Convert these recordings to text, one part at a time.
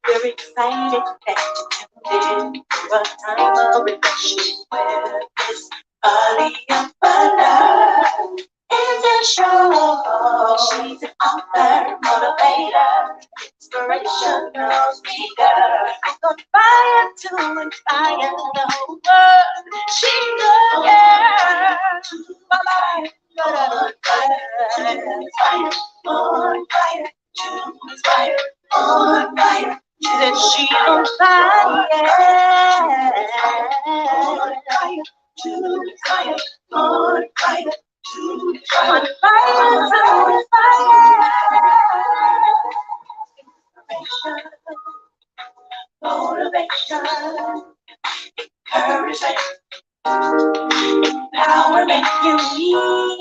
We're excited that you tuned in to a time of reflection where this Aliyah Bala is a show. She's an author, motivator, inspirational speaker. I'm on fire to inspire the whole world. She's a girl. On fire, on fire, to inspire, on fire. That she on fire, on fire, to inspire, on fire, to inspire, on fire, to inspire. Inspiration, motivation, encouragement, empowerment. You need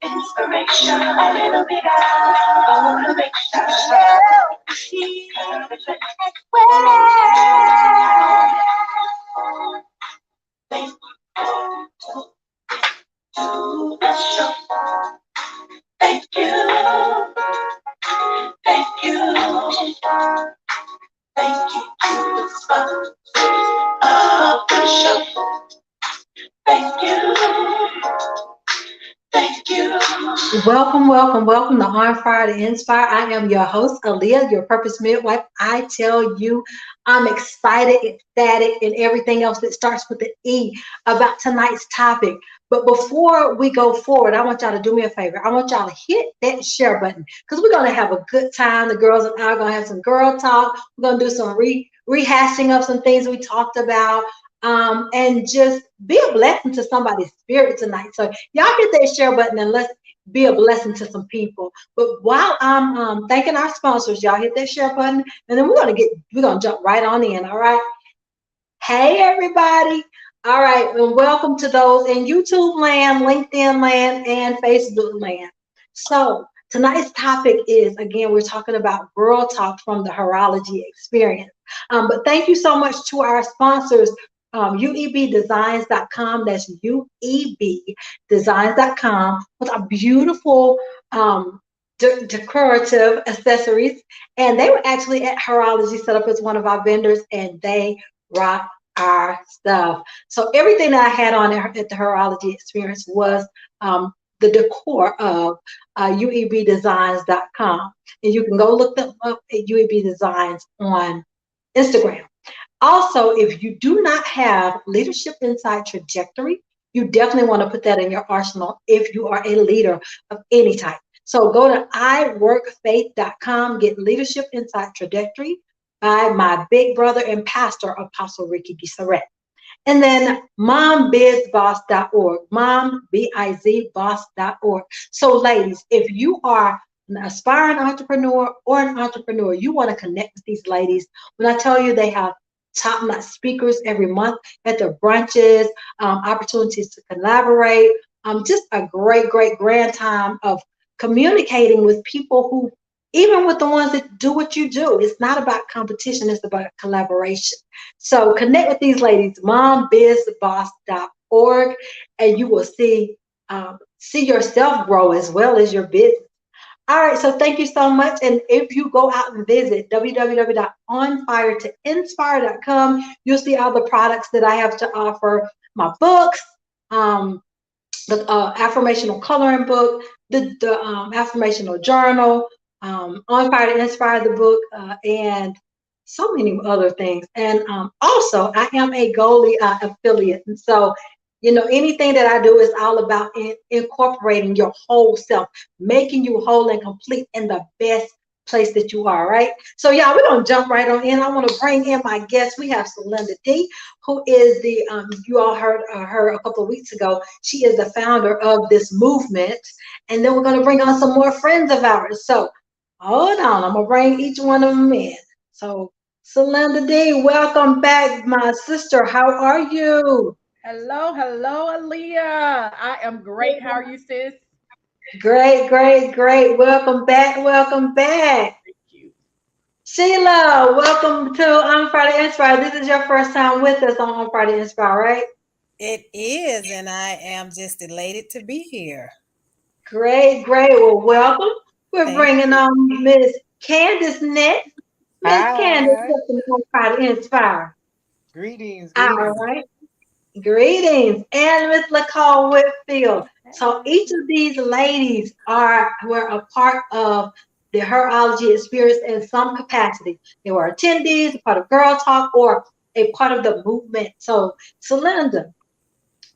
inspiration, a little bit of motivation, encouragement. Thank you to the show. Thank you. Thank you. Thank you to the sponsors of the show. Thank you. Thank you. Welcome, welcome, welcome to On Fire to Inspire. I am your host, Aaliyah, your purpose midwife. I tell you, I'm excited, ecstatic, and everything else that starts with the E about tonight's topic. But before we go forward, I want y'all to do me a favor. I want y'all to hit that share button because we're going to have a good time. The girls and I are going to have some girl talk. We're going to do some rehashing of some things we talked about. And just be a blessing to somebody's spirit tonight. So y'all hit that share button and let's be a blessing to some people. But while I'm thanking our sponsors, y'all hit that share button, and then we're gonna jump right on in. All right. Hey everybody. All right, and welcome to those in YouTube land, LinkedIn land, and Facebook land. So tonight's topic is, again, we're talking about Girl Talk from the HER-O-LOGY experience. But thank you so much to our sponsors, uebdesigns.com. That's uebdesigns.com with our beautiful decorative accessories. And they were actually at HER-O-LOGY, set up as one of our vendors, and they rock our stuff. So everything that I had on at the HER-O-LOGY experience was the decor of uebdesigns.com. And you can go look them up at UEB Designs on Instagram. Also, if you do not have Leadership Inside Trajectory, you definitely want to put that in your arsenal if you are a leader of any type. So go to iworkfaith.com, get Leadership Inside Trajectory by my big brother and pastor, Apostle Ricky Gissaret. And then mombizboss.org, mombizboss.org. So ladies, if you are an aspiring entrepreneur or an entrepreneur, you want to connect with these ladies. When I tell you they have top-notch speakers every month at their brunches, opportunities to collaborate, just a great, great grand time of communicating with people who, even with the ones that do what you do, it's not about competition, it's about collaboration. So connect with these ladies, mombizboss.org, and you will see yourself grow as well as your business. All right, so thank you so much. And if you go out and visit www.onfiretoinspire.com, you'll see all the products that I have to offer, my books, the affirmational coloring book, the affirmational journal, On Fire to Inspire the book, and so many other things. And also, I am a Goalie affiliate. And so, you know, anything that I do is all about incorporating your whole self, making you whole and complete in the best place that you are, right? So, yeah, we're going to jump right on in. I want to bring in my guest. We have Sylinda D, who is the, you all heard her a couple of weeks ago. She is the founder of this movement. And then we're going to bring on some more friends of ours. So, hold on. I'm going to bring each one of them in. So, Sylinda D, welcome back, my sister. How are you? Hello, Aaliyah. I am great. How are you, sis? Great, great, great. Welcome back. Welcome back. Thank you. Sheila, welcome to On Fire to Inspire. This is your first time with us on Fire to Inspire, right? It is, and I am just elated to be here. Great, great. Well, welcome. We're Thank bringing on Miss Candace next. Miss Candace, Hi. something to try to inspire. Greetings, All greetings. right. Greetings. And Miss Laclede Whitfield. So Hey. each of these ladies were a part of the HER-O-LOGY experience in some capacity. They were attendees, a part of Girl Talk, or a part of the movement. So, Sylinda,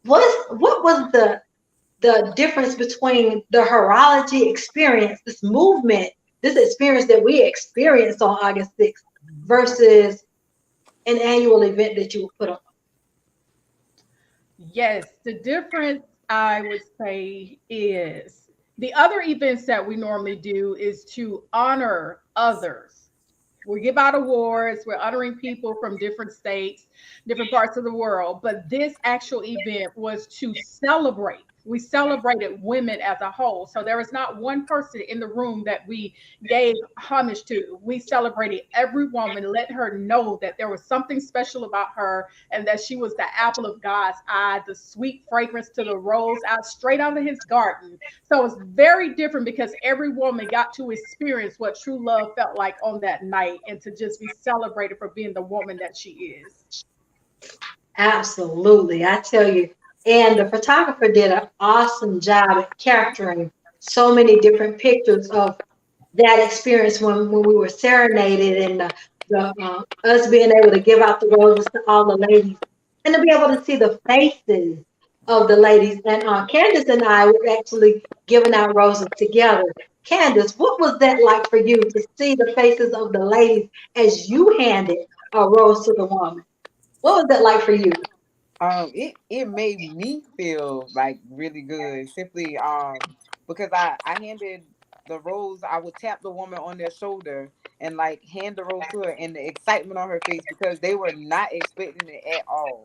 what was the difference between the HER-O-LOGY experience, this movement, this experience that we experienced on August 6th versus an annual event that you would put on? Yes, the difference I would say is the other events that we normally do is to honor others. We give out awards, we're honoring people from different states, different parts of the world. But this actual event was to celebrate. We celebrated women as a whole. So there was not one person in the room that we gave homage to. We celebrated every woman, let her know that there was something special about her and that she was the apple of God's eye, the sweet fragrance to the rose out straight out of his garden. So it's very different because every woman got to experience what true love felt like on that night and to just be celebrated for being the woman that she is. Absolutely, I tell you. And the photographer did an awesome job at capturing so many different pictures of that experience when we were serenaded and us being able to give out the roses to all the ladies and to be able to see the faces of the ladies. And Candace and I were actually giving out roses together. Candace, what was that like for you to see the faces of the ladies as you handed a rose to the woman? What was that like for you? It made me feel like really good. Simply because I handed the rose, I would tap the woman on their shoulder and like hand the rose to her, and the excitement on her face because they were not expecting it at all.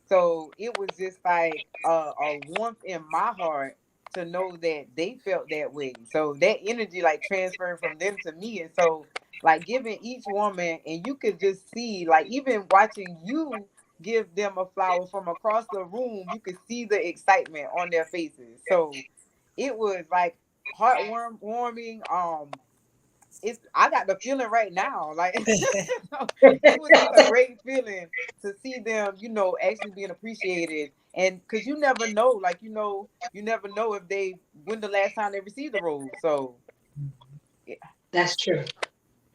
So it was just like a warmth in my heart to know that they felt that way. So that energy like transferred from them to me, and so like giving each woman, and you could just see like even watching you give them a flower from across the room, you could see the excitement on their faces. So it was like warming. It's I got the feeling right now. Like so it was just a great feeling to see them, actually being appreciated. And because you never know, like you never know if they when the last time they received the rose. So yeah. That's true.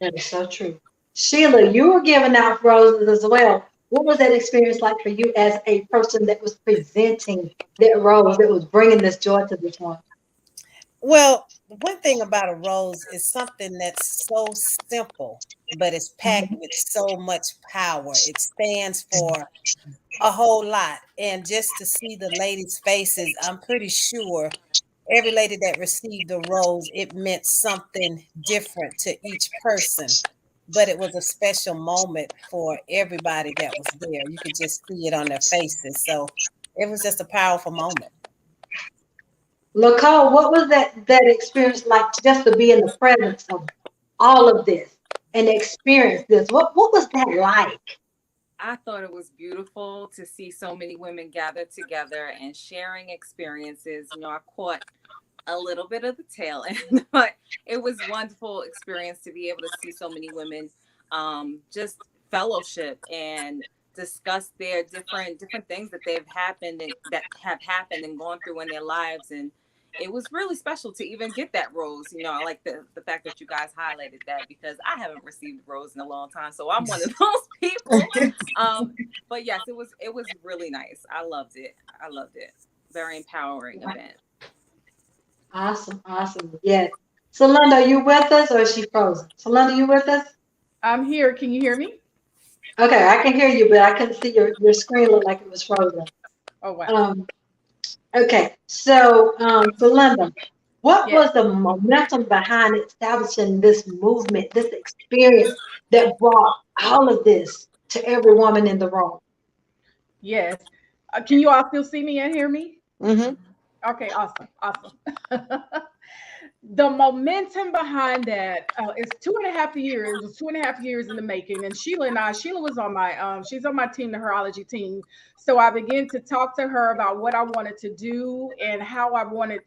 That is so true. Sheila, you were giving out roses as well. What was that experience like for you as a person that was presenting that rose, that was bringing this joy to this one? Well, one thing about a rose is something that's so simple, but it's packed with so much power. It stands for a whole lot. And just to see the ladies' faces, I'm pretty sure every lady that received the rose, it meant something different to each person. But it was a special moment for everybody that was there. You could just see it on their faces. So it was just a powerful moment. Lacole, what was that experience like just to be in the presence of all of this and experience this? What was that like? I thought it was beautiful to see so many women gathered together and sharing experiences. I caught a little bit of the tail end, but it was wonderful experience to be able to see so many women just fellowship and discuss their different things that they've happened and that have happened and gone through in their lives. And it was really special to even get that rose. I like the fact that you guys highlighted that because I haven't received a rose in a long time. So I'm one of those people. But yes, it was really nice. I loved it. I loved it. Very empowering event. Awesome, awesome. Yes. Solinda, are you with us or is she frozen? Solinda, you with us? I'm here. Can you hear me? Okay, I can hear you, but I couldn't see your screen look like it was frozen. Oh, wow. Um, okay, so Solinda, what Yes. was the momentum behind establishing this movement, this experience that brought all of this to every woman in the room? Yes. Can you all still see me and hear me? Mm-hmm. Okay, awesome. Awesome. The momentum behind that is 2.5 years. It was 2.5 years in the making. And Sheila was on my, she's on my team, the Her-ology team. So I began to talk to her about what I wanted to do and how I wanted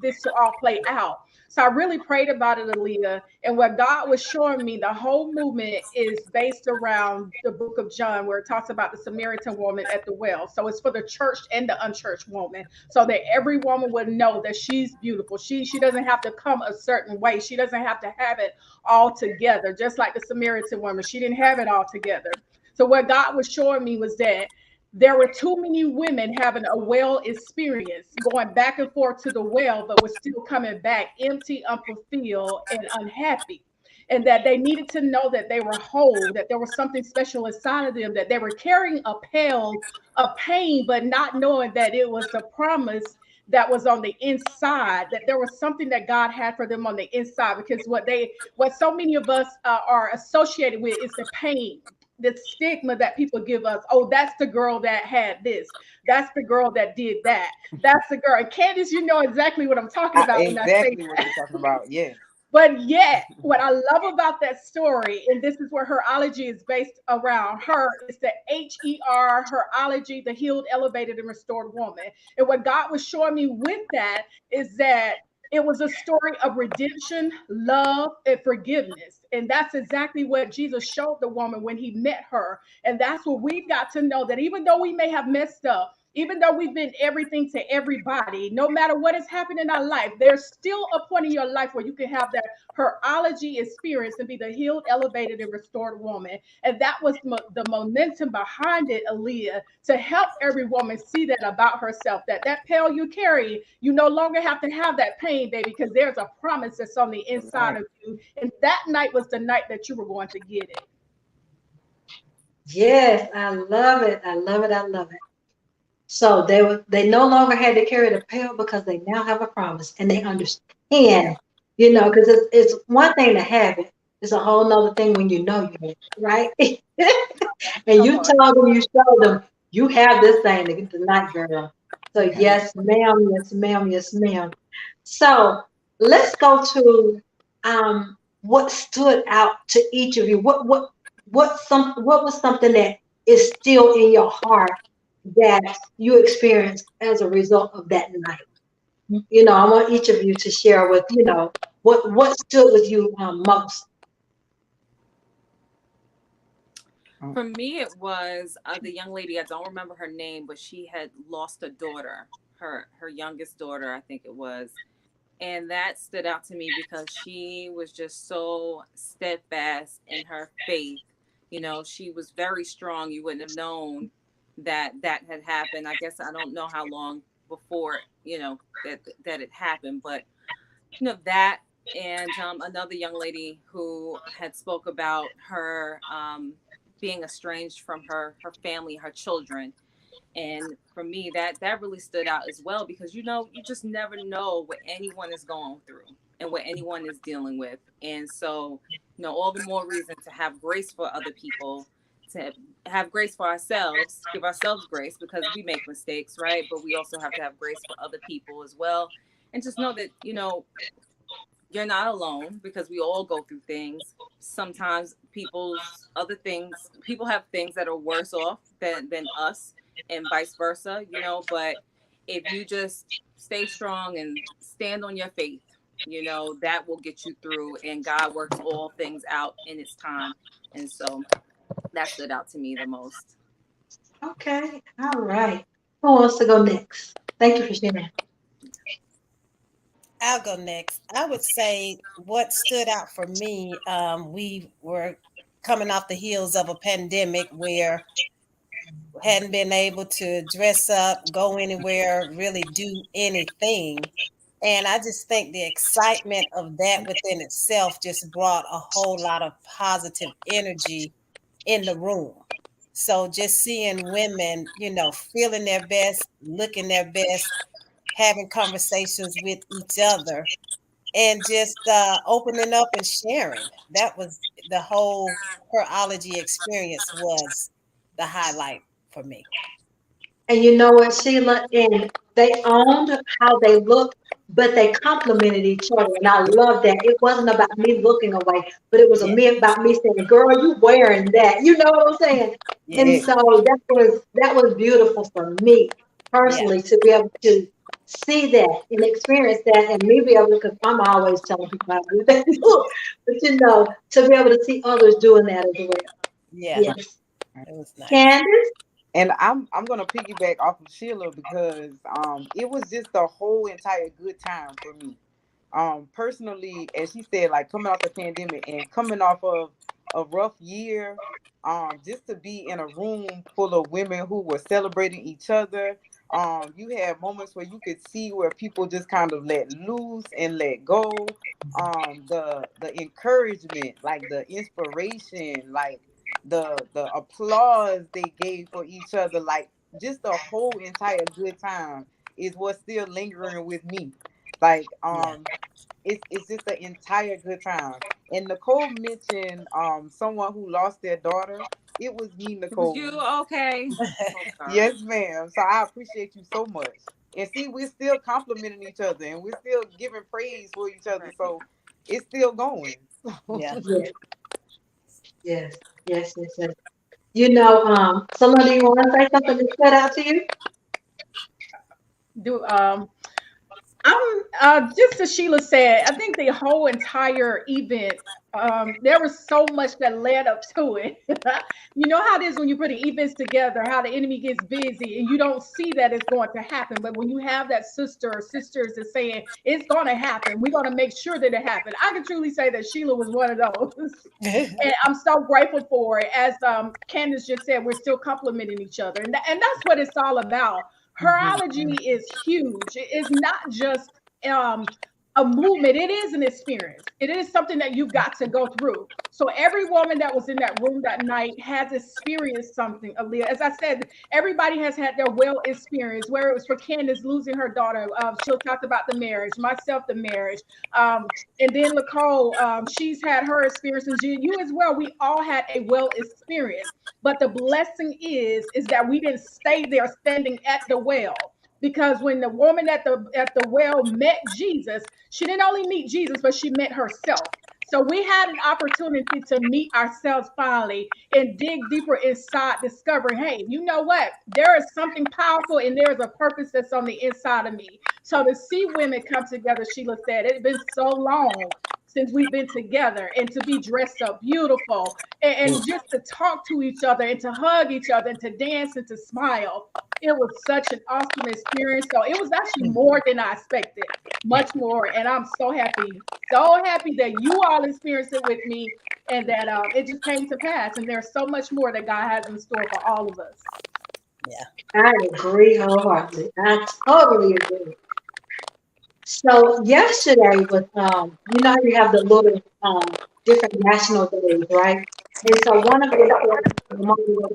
this to all play out. So I really prayed about it, Aaliyah. And what God was showing me, the whole movement is based around the book of John, where it talks about the Samaritan woman at the well. So it's for the churched and the unchurched woman, so that every woman would know that she's beautiful. She doesn't have to come a certain way. She doesn't have to have it all together. Just like the Samaritan woman, she didn't have it all together. So what God was showing me was that there were too many women having a well experience, going back and forth to the well, but was still coming back empty, unfulfilled, and unhappy. And that they needed to know that they were whole, that there was something special inside of them, that they were carrying a pail of pain, but not knowing that it was the promise that was on the inside, that there was something that God had for them on the inside. Because what so many of us are associated with is the pain, the stigma that people give us. Oh, that's the girl that had this. That's the girl that did that. That's the girl. And Candace, you know exactly what I'm talking about when I say Exactly what you're talking about. Yeah. but yet, what I love about that story, and this is where Her-ology is based around her, is the HER, Her-ology, the healed, elevated, and restored woman. And what God was showing me with that is that it was a story of redemption, love, and forgiveness. And that's exactly what Jesus showed the woman when he met her. And that's what we've got to know, that even though we may have messed up, even though we've been everything to everybody, no matter what has happened in our life, there's still a point in your life where you can have that Her-ology experience and be the healed, elevated, and restored woman. And that was the momentum behind it, Aaliyah, to help every woman see that about herself, that that pail you carry, you no longer have to have that pain, baby, because there's a promise that's on the inside of you. And that night was the night that you were going to get it. Yes, I love it. I love it. I love it. So they no longer had to carry the pail because they now have a promise and they understand, because it's one thing to have it. It's a whole nother thing when you know you have it, right? And Come you on. told them, you showed them, you have this thing tonight, girl. So yes, ma'am, yes, ma'am, yes, ma'am. So let's go to what stood out to each of you. What was something that is still in your heart that you experienced as a result of that night? I want each of you to share with, what stood with you most. For me, it was the young lady. I don't remember her name, but she had lost a daughter, her youngest daughter, I think it was. And that stood out to me because she was just so steadfast in her faith. She was very strong. You wouldn't have known that that had happened. I guess I don't know how long before, that it happened, but that, and another young lady who had spoke about her being estranged from her family, her children. And for me, that really stood out as well, because you just never know what anyone is going through and what anyone is dealing with. And so, all the more reason to have grace for other people, to have grace for ourselves, give ourselves grace because we make mistakes, right? But we also have to have grace for other people as well. And just know that, you're not alone, because we all go through things. Sometimes people have things that are worse off than us, and vice versa, but if you just stay strong and stand on your faith, that will get you through, and God works all things out in its time. And so that stood out to me the most. Okay, all right. Who wants to go next? Thank you for sharing. I'll go next. I would say what stood out for me, we were coming off the heels of a pandemic where hadn't been able to dress up, go anywhere, really do anything. And I just think the excitement of that within itself just brought a whole lot of positive energy in the room. So just seeing women, feeling their best, looking their best, having conversations with each other, and just opening up and sharing. That was the whole Her-ology experience was the highlight for me. And you know what, Sheila? And they owned how they looked, but they complimented each other. And I love that. It wasn't about me looking away, but it was a Yeah, me about me saying, girl, you wearing that. You know what I'm saying? And yeah, so that was beautiful for me yeah, personally to be able to see that and experience that and me be able to, because I'm always telling people how to do that. But you know, to be able to see others doing that as well. yeah. Right. Yes. It was nice. Candace? And I'm gonna piggyback off of Sheila because it was just a whole entire good time for me. Personally, as she said, like coming off the pandemic and coming off of a rough year, just to be in a room full of women who were celebrating each other. You had moments where you could see where people just kind of let loose and let go. The encouragement, like the inspiration, like the applause they gave for each other, like just the whole entire good time is what's still lingering with me. Like Yeah. it's just the entire good time. And Nicole mentioned someone who lost their daughter. It was me, It was Nicole. you, okay? So sorry. Yes, ma'am. So I appreciate you so much. And see, we're still complimenting each other and we're still giving praise for each other. Right. So it's still going. Yeah. Yes, yes, yes, yes, yes. You know, Sylinda, you want to say something that stood out to you? Do I'm just as Sheila said, I think the whole entire event, there was so much that led up to it. You know how it is when you put events together, how the enemy gets busy and you don't see that it's going to happen. But when you have that sister or sisters that's saying it's going to happen, we're going to make sure that it happens. I can truly say that Sheila was one of those. And I'm so grateful for it. As Candace just said, we're still complimenting each other. And that's what it's all about. Mhm. Horology is huge. It is not just um, a movement, it is an experience. It is something that you've got to go through. So every woman that was in that room that night has experienced something, Aaliyah. As I said, everybody has had their well experience, where it was for Candace losing her daughter. She'll talk about the marriage, myself, the marriage. And then Lacole, she's had her experiences. You as well. We all had a well experience. But the blessing is that we didn't stay there standing at the well. Because when the woman at the well met Jesus, she didn't only meet Jesus, but she met herself. So we had an opportunity to meet ourselves finally and dig deeper inside, discovering, hey, you know what? There is something powerful and there is a purpose that's on the inside of me. So to see women come together, Sheila said, it's been so long since we've been together, and to be dressed up beautiful and just to talk to each other and to hug each other and to dance and to smile. It was such an awesome experience. So it was actually more than I expected, much more. And I'm so happy that you all experienced it with me and that it just came to pass. And there's so much more that God has in store for all of us. Yeah. I agree wholeheartedly. I totally agree. So yesterday was, you know, you have the little different national days, right? And so one of them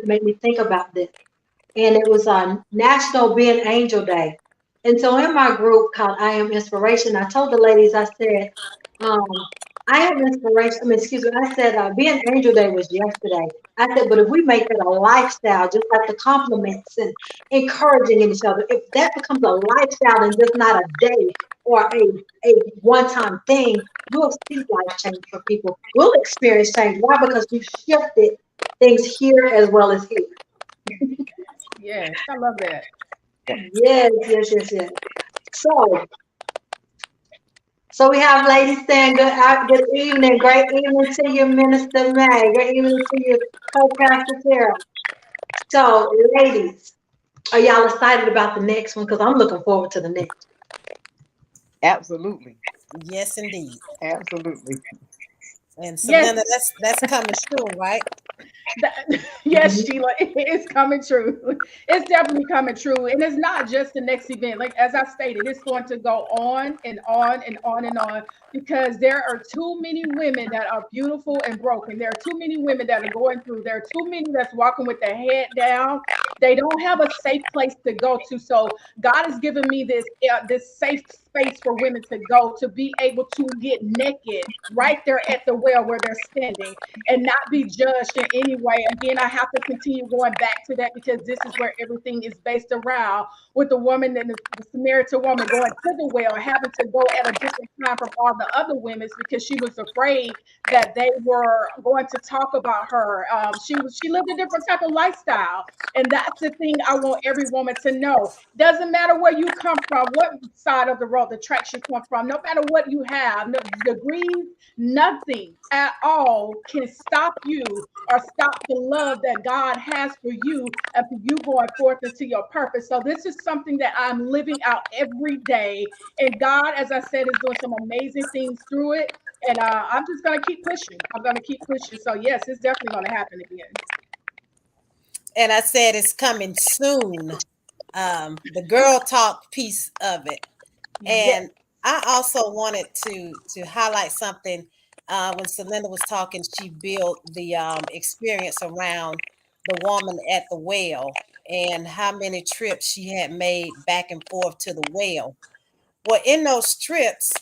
made me think about this, and it was on National Being Angel Day. And so in my group called I Am Inspiration, I told the ladies, I said, um, I am inspiration. I mean, excuse me, I said, Being Angel Day was yesterday. I said, but if we make that a lifestyle, just like the compliments and encouraging each other, if that becomes a lifestyle and just not a day or a one-time thing, you'll see life change for people. We'll experience change. Why? Because we've shifted things here as well as here. Yes, I love that. Yes, yes, yes, yes. So, so we have ladies saying good evening, great evening to you, Minister May, great evening to you, Co-Pastor Sarah. So, ladies, are y'all excited about the next one? Because I'm looking forward to the next. Absolutely. Yes, indeed. Absolutely. And Yes, Selena, that's coming soon, right? yes, Mhm. Sheila, it's coming true. It's definitely coming true. And it's not just the next event. Like as I stated, it's going to go on and on and on and on because there are too many women that are beautiful and broken. There are too many women that are going through. There are too many that's walking with their head down They don't have a safe place to go to. So God has given me this safe space for women to go, to be able to get naked right there at the well where they're standing and not be judged in any way. Again, I have to continue going back to that because this is where everything is based around, with the woman and the Samaritan woman going to the well, having to go at a different time from all the other women because she was afraid that they were going to talk about her. She lived a different type of lifestyle, and that's the thing I want every woman to know. Doesn't matter where you come from, what side of the road, the tracks you come from, no matter what you have, no degrees, nothing at all can stop you or stop the love that God has for you and for you going forth into your purpose. So this is something that I'm living out every day. And God, as I said, is doing some amazing things through it. And I'm just going to keep pushing. I'm going to keep pushing. So yes, it's definitely going to happen again. And I said it's coming soon. The girl talk piece of it. And Yes. I also wanted to highlight something. When Sylinda was talking, she built the experience around the woman at the well and how many trips she had made back and forth to the well. Well, in those trips,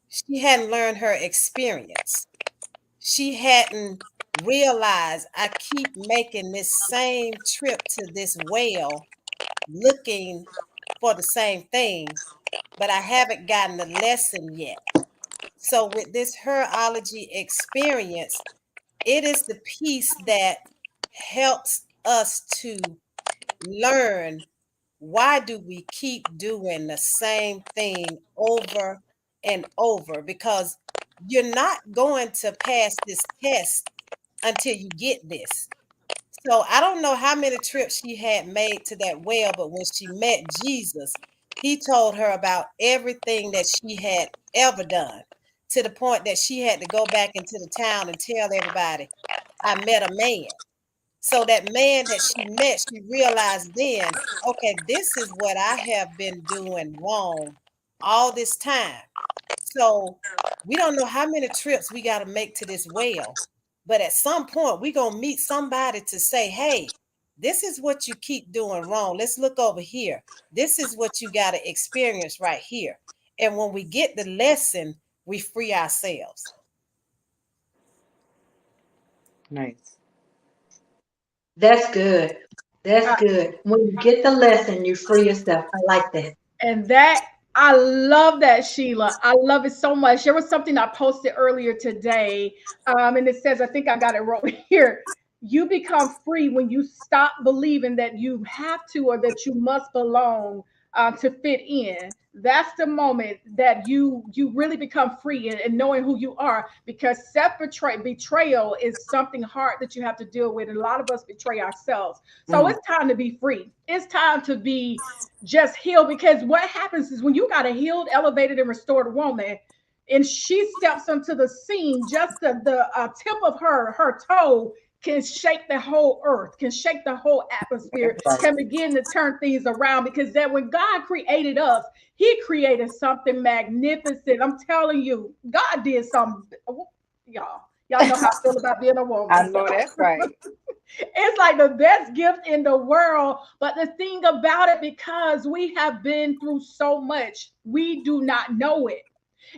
she hadn't learned her experience. She hadn't realized I keep making this same trip to this well looking for the same thing, but I haven't gotten the lesson yet. So with this HER-O-LOGY experience, it is the piece that helps us to learn, why do we keep doing the same thing over and over? Because you're not going to pass this test until you get this. So I don't know how many trips she had made to that well, but when she met Jesus, he told her about everything that she had ever done, to the point that she had to go back into the town and tell everybody, I met a man. So that man that she met, she realized then, okay, this is what I have been doing wrong all this time. So we don't know how many trips we got to make to this well, but at some point we're going to meet somebody to say, hey, this is what you keep doing wrong. Let's look over here. This is what you got to experience right here. And when we get the lesson, we free ourselves. Nice. That's good. That's good. When you get the lesson, you free yourself. I like that. And that, I love that, Sheila. I love it so much. There was something I posted earlier today, and it says, I think I got it wrote here. You become free when you stop believing that you have to or that you must belong to fit in. That's the moment that you really become free and knowing who you are, because betrayal is something hard that you have to deal with, and a lot of us betray ourselves. So Mm. it's time to be free. It's time to be just healed, because what happens is when you got a healed, elevated, and restored woman, and she steps onto the scene, just the tip of her toe can shake the whole earth, can shake the whole atmosphere, That's right. can begin to turn things around. Because that when God created us, He created something magnificent. I'm telling you, God did something. Y'all know how I feel about being a I woman. know that's right. It's like the best gift in the world. But the thing about it, because we have been through so much, we do not know it.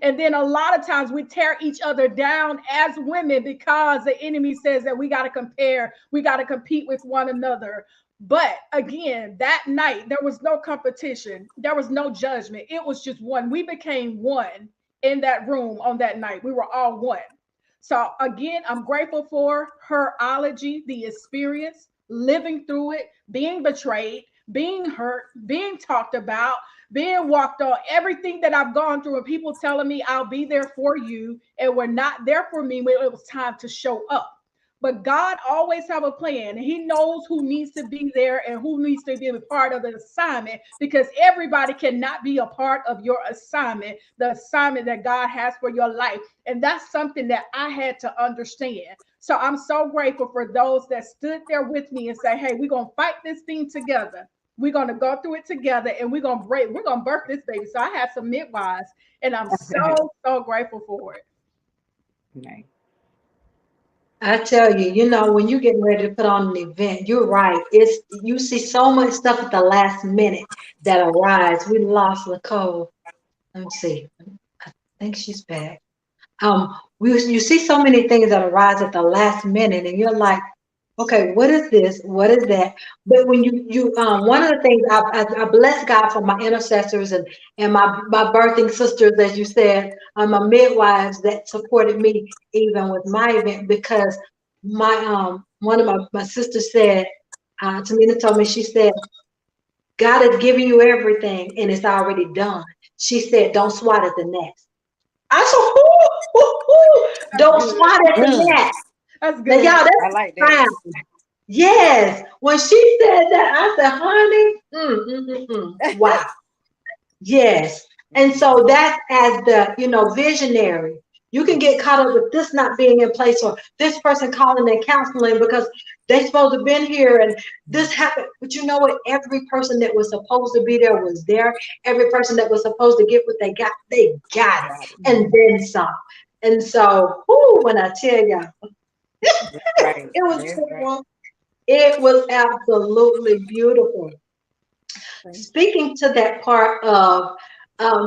And then a lot of times we tear each other down as women because the enemy says that we got to compare, we got to compete with one another. But again, that night, there was no competition, there was no judgment. It was just one. We became one in that room on that night. We were all one. So again, I'm grateful for HER-O-LOGY, the experience, living through it, being betrayed, being hurt, being talked about, being walked on, everything that I've gone through, and people telling me I'll be there for you, and were not there for me when it was time to show up. But God always have a plan, and He knows who needs to be there and who needs to be a part of the assignment, because everybody cannot be a part of your assignment, the assignment that God has for your life. And that's something that I had to understand. So I'm so grateful for those that stood there with me and say, hey, we're going to fight this thing together. We're going to go through it together, and we're going to birth this baby. So I had some midwives, and I'm so, so grateful for it. Nice. I tell you, when you get ready to put on an event, you're right. You see so much stuff at the last minute that arise. We lost Laclede. Let me see. I think she's back. You see so many things that arise at the last minute, and you're like, okay, what is this? What is that? But when one of the things I bless God for my intercessors and my birthing sisters, as you said, my midwives that supported me even with my event, because my one of my sisters said, Tamina told me, she said, God is giving you everything and it's already done. She said, don't swat at the next. I said, don't Good. swat at the Mm, next. That's Now, good. y'all, I that's like that. profound. Yes. When she said that, I said, honey, wow. Yes. And so that's as the, visionary. You can get caught up with this not being in place or this person calling and counseling because they supposed to have been here and this happened. But you know what? Every person that was supposed to be there was there. Every person that was supposed to get what they got it. Got it. And then some. And so, when I tell you, That's right. it was That's right. beautiful. It was absolutely beautiful. Speaking to that part of,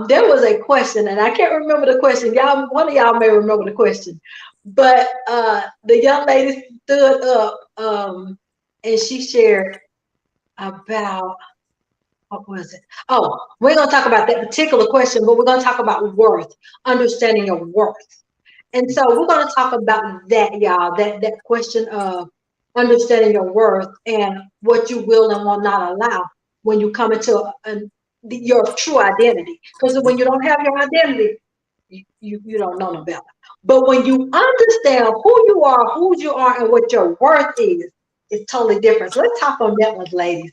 there was a question, and I can't remember the question. One of y'all may remember the question, but the young lady stood up and she shared about what was it? Oh, we're gonna talk about that particular question, but we're gonna talk about worth, understanding your worth. And so we're going to talk about that, y'all, that question of understanding your worth and what you will and will not allow when you come into your true identity. Because when you don't have your identity, you don't know no better. But when you understand who you are, and what your worth is, it's totally different. So let's talk on that one, ladies.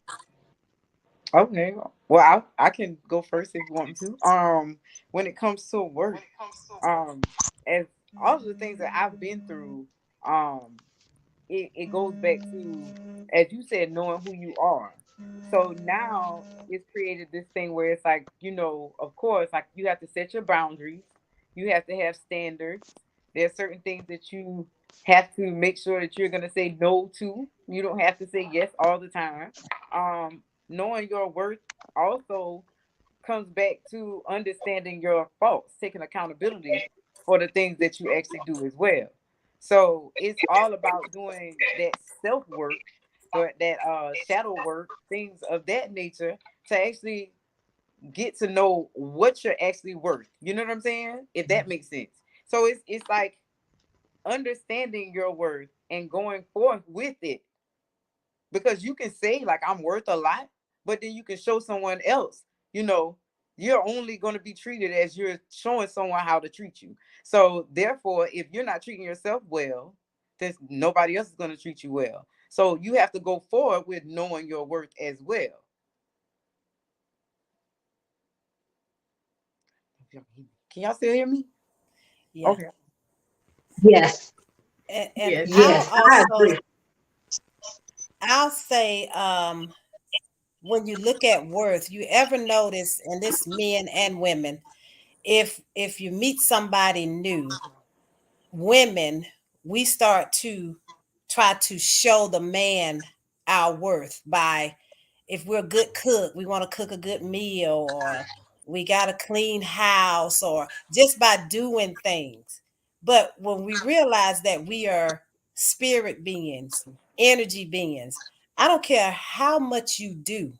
Okay. Well, I can go first if you want me to. When it comes to work, as all of the things that I've been through, um, it goes back to, as you said, knowing who you are. So now it's created this thing where it's like, of course, like you have to set your boundaries. You have to have standards. There are certain things that you have to make sure that you're going to say no to. You don't have to say yes all the time. Knowing your worth also comes back to understanding your faults, taking accountability for the things that you actually do as well. So it's all about doing that self work, that shadow work, things of that nature, to actually get to know what you're actually worth. You know what I'm saying? If that makes sense. So it's like understanding your worth and going forth with it, because you can say like I'm worth a lot, but then you can show someone else, you know, you're only going to be treated as you're showing someone how to treat you. So therefore, if you're not treating yourself well, then nobody else is going to treat you well. So you have to go forward with knowing your worth as well. Can y'all still hear me? Yeah. Okay. Yes, And Yes. yes, I agree. I'll say, when you look at worth, you ever notice, and this men and women, if you meet somebody new, women, we start to try to show the man our worth by, if we're a good cook, we want to cook a good meal, or we got a clean house, or just by doing things. But when we realize that we are spirit beings, energy beings, I don't care how much you do,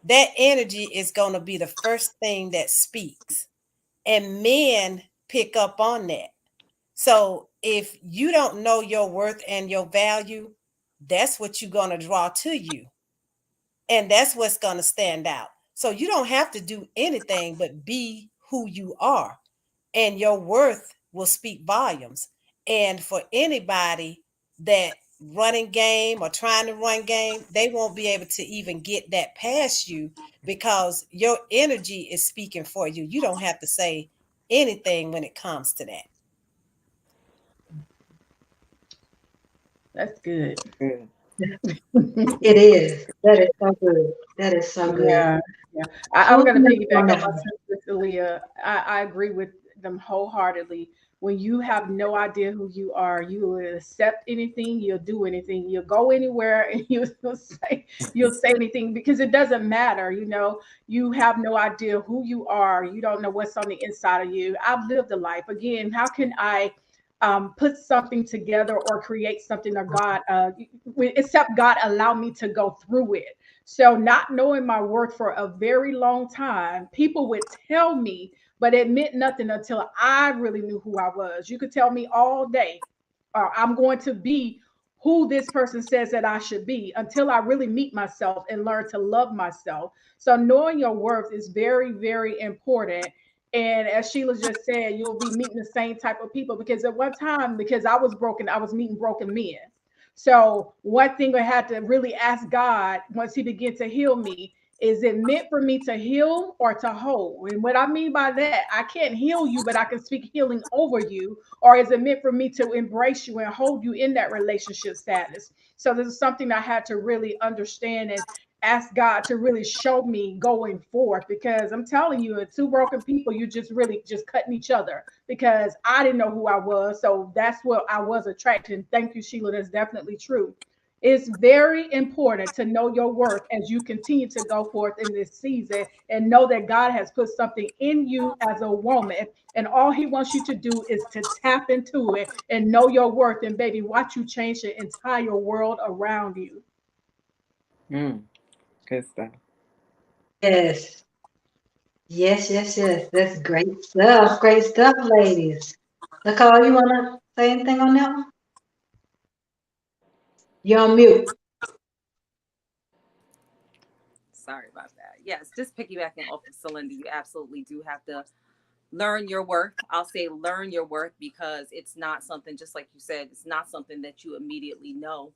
that energy is going to be the first thing that speaks. And men pick up on that. So if you don't know your worth and your value, that's what you're going to draw to you. And that's what's going to stand out. So you don't have to do anything but be who you are, and your worth will speak volumes. And for anybody that running game or trying to run game, they won't be able to even get that past you, because your energy is speaking for you. You don't have to say anything when it comes to that. That's good. Good. It is. That is so good. That is so good. Yeah. Yeah. I was Who's going to next piggyback on on that my one? sister Leah. I agree with them wholeheartedly. when you have no idea who you are. You will accept anything, you'll do anything, you'll go anywhere, and you'll say anything because it doesn't matter. You have no idea who you are. You don't know what's on the inside of you. I've lived a life. Again, how can I put something together or create something, or God, except God allow me to go through it? So, not knowing my worth for a very long time, people would tell me, but it meant nothing until I really knew who I was. You could tell me all day, I'm going to be who this person says that I should be, until I really meet myself and learn to love myself. So, knowing your worth is very, very important. And as Sheila just said, you'll be meeting the same type of people, because at one time, because I was broken, I was meeting broken men. So one thing I had to really ask God once He began to heal me, is it meant for me to heal or to hold? And what I mean by that, I can't heal you, but I can speak healing over you. Or is it meant for me to embrace you and hold you in that relationship status? So this is something I had to really understand and ask God to really show me going forth, because I'm telling you, two broken people, you just really just cutting each other, because I didn't know who I was. So that's what I was attracted. Thank you, Sheila. That's definitely true. It's very important to know your worth as you continue to go forth in this season, and know that God has put something in you as a woman. And all He wants you to do is to tap into it and know your worth. And baby, watch you change the entire world around you. Good stuff. Yes. Yes, yes, yes. That's great stuff. Great stuff, ladies. Nicole, you wanna say anything on that one? You're on mute. Sorry about that. Yes, just piggybacking off of Celinda, you absolutely do have to learn your worth. I'll say learn your worth, because it's not something, just like you said, it's not something that you immediately know.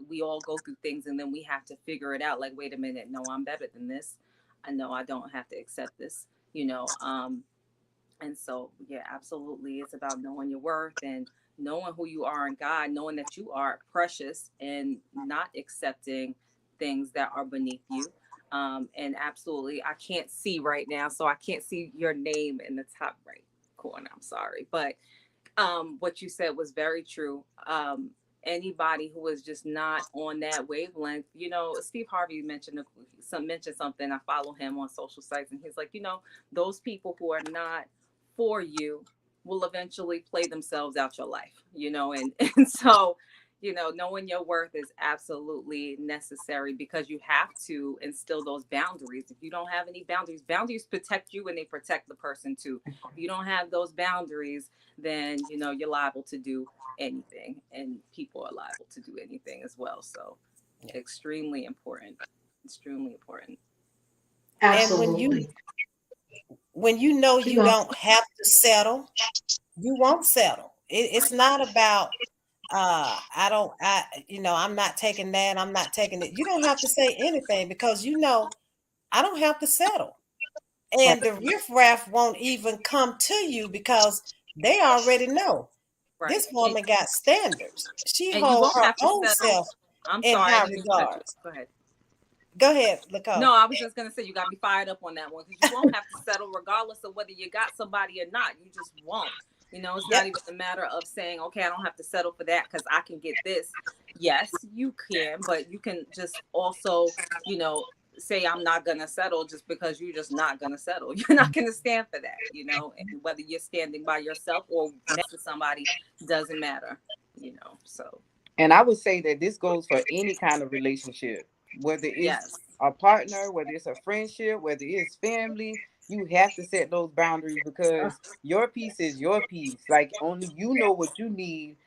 We all go through things and then we have to figure it out. Like, wait a minute, no, I'm better than this. I know I don't have to accept this, and so, yeah, absolutely. It's about knowing your worth and knowing who you are in God, knowing that you are precious, and not accepting things that are beneath you. And absolutely, I can't see right now, so I can't see your name in the top right corner. I'm sorry. But what you said was very true. Anybody who is just not on that wavelength, Steve Harvey mentioned something. I follow him on social sites, and he's like, those people who are not for you will eventually play themselves out your life, and so, knowing your worth is absolutely necessary, because you have to instill those boundaries. If you don't have any boundaries protect you, and they protect the person too. If you don't have those boundaries, then you're liable to do anything, and people are liable to do anything as well. So extremely important. Extremely important. And Absolutely. when you know Keep you going. don't have to settle, you won't settle. It's not about I'm not taking that, I'm not taking it. You don't have to say anything, because I don't have to settle. Right. And the riffraff won't even come to you, because they already know Right. this woman got standards. She And you holds won't her have to own settle. self I'm in sorry, I high didn't mean to cut you regards. off. Go ahead. Go ahead, Nicole. No, I was just gonna say, you got me fired up on that one, because you won't have to settle regardless of whether you got somebody or not. You just won't. It's not even a matter of saying, okay, I don't have to settle for that because I can get this. Yes, you can, but you can just also, say, I'm not gonna settle, just because you're just not gonna settle. You're not gonna stand for that, and whether you're standing by yourself or next to somebody doesn't matter, so. And I would say that this goes for any kind of relationship, whether it's Yes. a partner, whether it's a friendship, whether it's family. You have to set those boundaries, because your piece is your piece. Like, only you know what you need,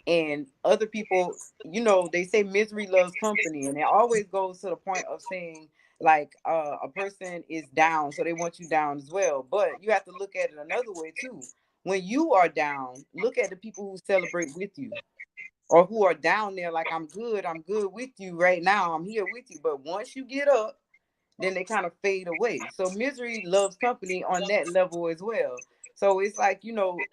and other people, they say misery loves company, and it always goes to the point of saying, like, a person is down, so they want you down as well. But you have to look at it another way too. When you are down, look at the people who celebrate with you, or who are down there like, I'm good with you right now, I'm here with you. But once you get up, then they kind of fade away. So misery loves company on that level as well. So it's like,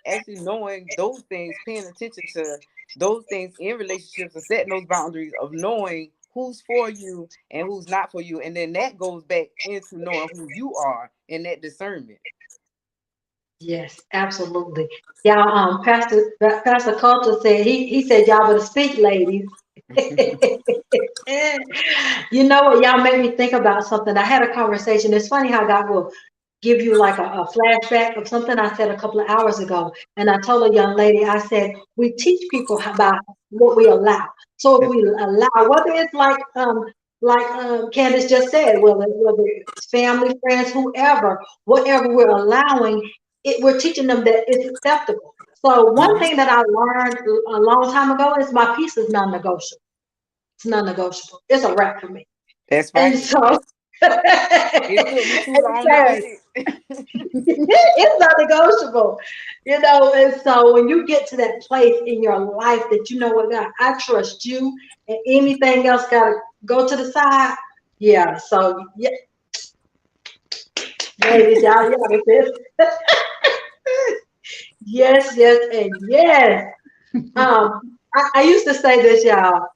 actually knowing those things, paying attention to those things in relationships, and setting those boundaries of knowing who's for you and who's not for you. And then that goes back into knowing who you are, and that discernment. Yes, absolutely. Yeah, Pastor Coulter said he said y'all better speak, ladies. You know what? Y'all made me think about something. I had a conversation. It's funny how God will give you like a flashback of something I said a couple of hours ago. And I told a young lady, I said, we teach people about what we allow. So if we allow, whether it's like Candace just said, whether it's family, friends, whoever, whatever we're allowing, we're teaching them that it's acceptable. So one thing that I learned a long time ago is my peace is non-negotiable. It's non-negotiable. It's a wrap for me. That's And right. so, It took me too long to Yes. get it. it's not negotiable, and so when you get to that place in your life that you know what, God, I trust you, and anything else gotta go to the side. Yeah, so yeah, ladies, y'all this. Yes, yes, and yes. I used to say this, y'all.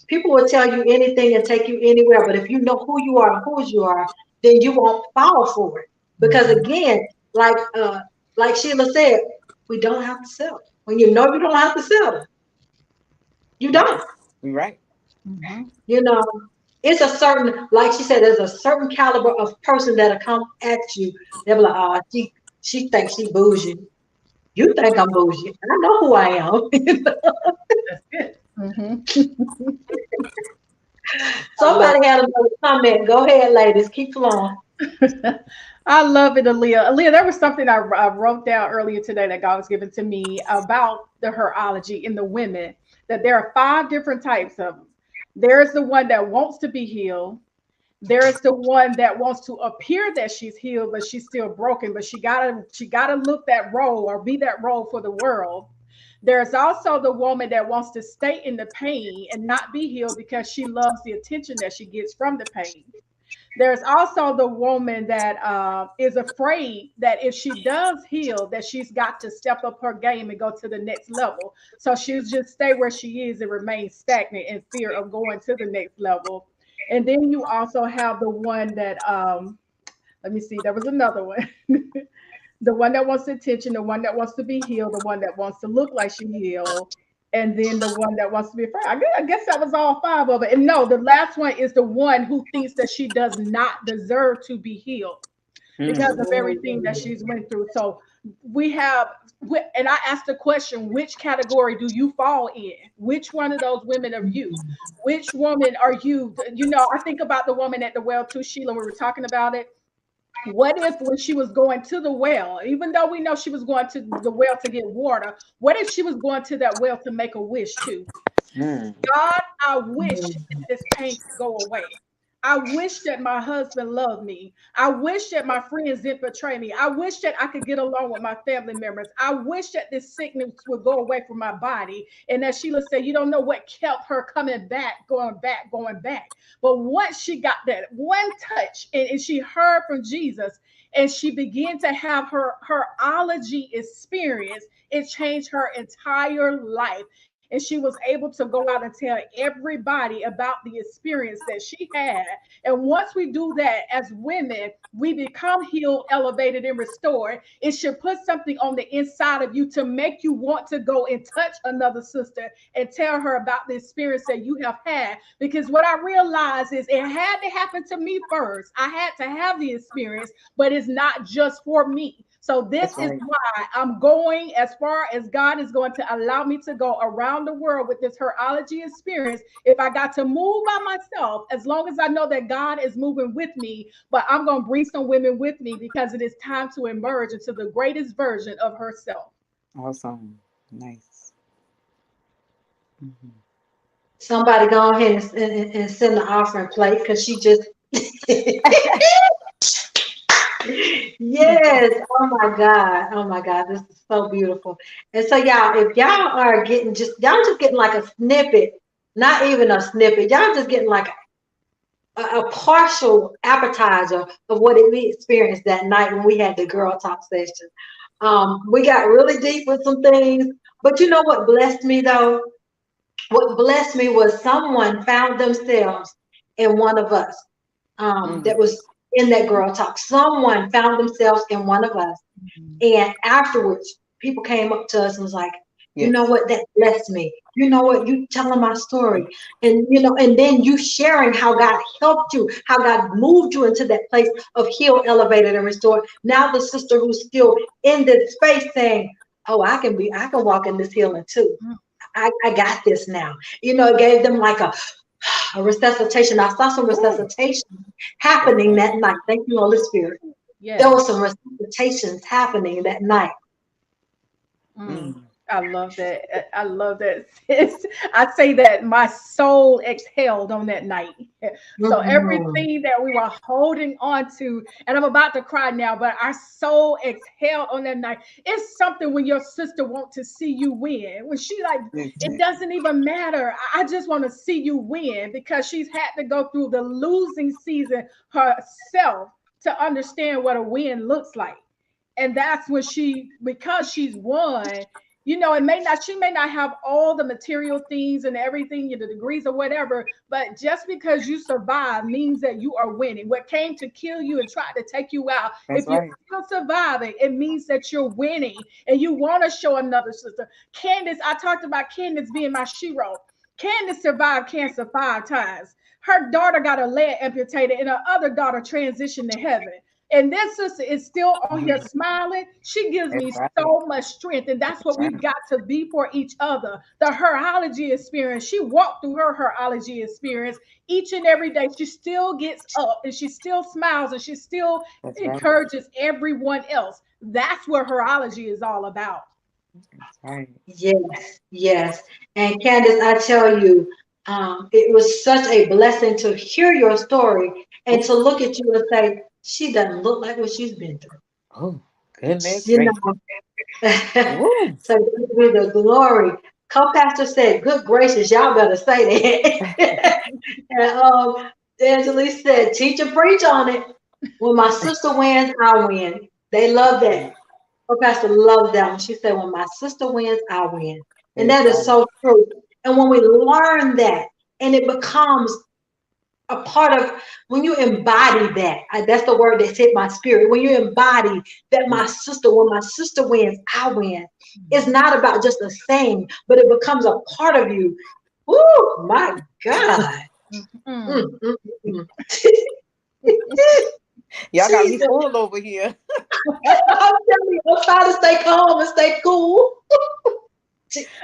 People will tell you anything and take you anywhere, but if you know who you are and whose you are, then you won't fall for it. Because again, like Sheila said, we don't have to settle. When you know you don't have to settle, you Right. don't. You're right. Mhm. You know, it's a certain, like she said, there's a certain caliber of person that'll come at you. They'll be like, oh, she thinks she bougie. You think I'm bougie. I know who I am. That's it. Mhm. I love Somebody had another comment. Go ahead, ladies. Keep flowing. I love it, Aaliyah. Aaliyah, there was something I wrote down earlier today that God was giving to me about the herology in the women, that there are 5 different types of them. There's the one that wants to be healed. There's the one that wants to appear that she's healed, but she's still broken, but she gotta look that role or be that role for the world. There's also the woman that wants to stay in the pain and not be healed because she loves the attention that she gets from the pain. There's also the woman that is afraid that if she does heal, that she's got to step up her game and go to the next level. So she'll just stay where she is and remain stagnant in fear of going to the next level. And then you also have the one that let me see, there was another one. The one that wants attention, the one that wants to be healed, the one that wants to look like she healed, and then the one that wants to be afraid. I guess that was all 5 of it. And no, the last one is the one who thinks that she does not deserve to be healed because Mm. of everything that she's went through. So we have, and I asked the question, which category do you fall in? Which one of those women are you? Which woman are you? I think about the woman at the well too, Sheila. We were talking about it. What if when she was going to the well, even though we know she was going to the well to get water, what if she was going to that well to make a wish too? Mm. God, I wish that this pain could go away. I wish that my husband loved me. I wish that my friends didn't betray me. I wish that I could get along with my family members. I wish that this sickness would go away from my body. And as Sheila said, you don't know what kept her coming back, going back, going back. But once she got that one touch and she heard from Jesus and she began to have her ology experience, it changed her entire life. And she was able to go out and tell everybody about the experience that she had. And once we do that as women, we become healed, elevated, and restored. It should put something on the inside of you to make you want to go and touch another sister and tell her about the experience that you have had. Because what I realized is it had to happen to me first. I had to have the experience, but it's not just for me. So this That's is right. why I'm going as far as God is going to allow me to go around the world with this herology experience. If I got to move by myself, as long as I know that God is moving with me, but I'm going to bring some women with me because it is time to emerge into the greatest version of herself. Awesome. Nice. Mhm. Somebody go ahead and send the offering plate because she just. Yes. Oh my God. Oh my God. This is so beautiful. And so y'all, if y'all are getting y'all just getting like a snippet, not even a snippet, y'all just getting like a partial appetizer of what we experienced that night when we had the girl talk session. We got really deep with some things, but you know what blessed me though? What blessed me was someone found themselves in one of us Mm. that was in that girl talk. Someone found themselves in one of us. And afterwards, people came up to us and was like, you Yes. know what, that blessed me. You know what, you telling my story. And and then you sharing how God helped you, how God moved you into that place of healed, elevated, and restored. Now the sister who's still in this space saying, oh, I can walk in this healing too. I got this now. It gave them like a resuscitation. I saw some resuscitation happening that night. Thank you, Holy Spirit. Yes. There was some resuscitations happening that night. I love that. I love that. I say that my soul exhaled on that night. So everything that we were holding on to, and I'm about to cry now, but our soul exhaled on that night. It's something when your sister wants to see you win. When she like, it doesn't even matter. I just want to see you win, because she's had to go through the losing season herself to understand what a win looks like. And that's when because she's won, she may not have all the material things and everything, the degrees or whatever, but just because you survive means that you are winning. What came to kill you and try to take you out, if you're still surviving, it means that you're winning, and you want to show another sister. Candace, I talked about Candace being my shero. Candace survived cancer 5 times. Her daughter got her leg amputated, and her other daughter transitioned to heaven. And this sister is still on here smiling. She gives me so much strength. And that's what we've got to be for each other. The HER-O-LOGY experience, she walked through her HER-O-LOGY experience each and every day. She still gets up and she still smiles and she still encourages everyone else. That's what HER-O-LOGY is all about. Yes. And Candace, I tell you, it was such a blessing to hear your story and to look at you and say, she doesn't look like what she's been through. Oh, goodness. So with the glory. Co-pastor said, good gracious, y'all better say that. And Angelique said, teach and preach on it. When my sister wins, I win. They love that. Co-pastor loves that one. She said, when my sister wins, I win. And that is so true. And when we learn that, and it becomes a part of, when you embody that, that's the word that hit my spirit. When you embody that when my sister wins, I win. It's not about just a saying, but it becomes a part of you. Oh my God. Y'all got me full over here. I'm telling you, I'm trying to stay calm and stay cool.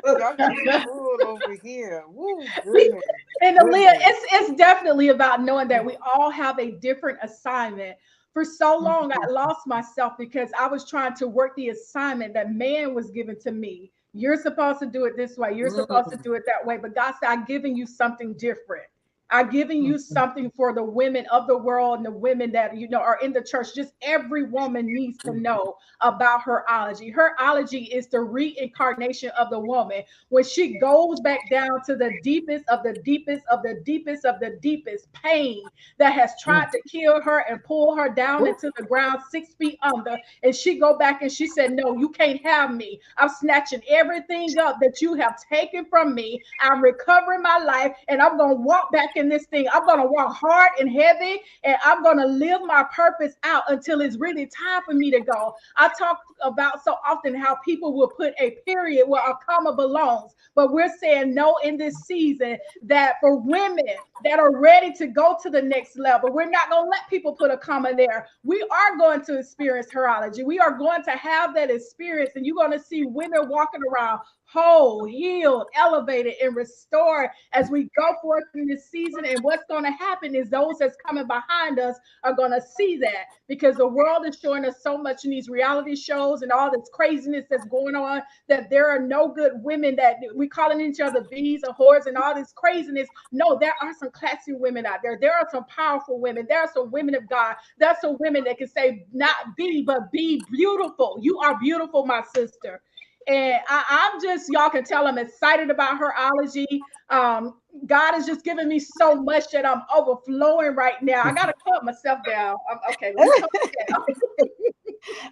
Y'all got me full over here. Woo, goodness. And Aaliyah, it's definitely about knowing that we all have a different assignment. For so long, I lost myself because I was trying to work the assignment that man was given to me. You're supposed to do it this way. You're supposed to do it that way. But God said, I'm giving you something different. I'm giving you something for the women of the world and the women that, are in the church. Just every woman needs to know about HER-O-LOGY. HER-O-LOGY is the reincarnation of the woman. When she goes back down to the deepest of the deepest of the deepest of the deepest pain that has tried to kill her and pull her down into the ground 6 feet under. And she go back and she said, no, you can't have me. I'm snatching everything up that you have taken from me. I'm recovering my life, and I'm going to walk back in this thing. I'm going to walk hard and heavy, and I'm going to live my purpose out until it's really time for me to go. I talk about so often how people will put a period where a comma belongs, but we're saying no in this season, that for women that are ready to go to the next level, we're not going to let people put a comma there. We are going to experience HER-O-LOGY. We are going to have that experience, and you're going to see women walking around whole, healed, elevated, and restored as we go forth in this season. And what's going to happen is those that's coming behind us are going to see that, because the world is showing us so much in these reality shows and all this craziness that's going on, that there are no good women, that we calling each other bees or whores and all this craziness. No, there are some classy women out there. There are some powerful women. There are some women of God. There are some women that can say, not be, but be beautiful. You are beautiful, my sister. And I'm just, y'all can tell I'm excited about HER-O-LOGY. God is just giving me so much that I'm overflowing right now. I got to calm myself down. Okay, let me calm down.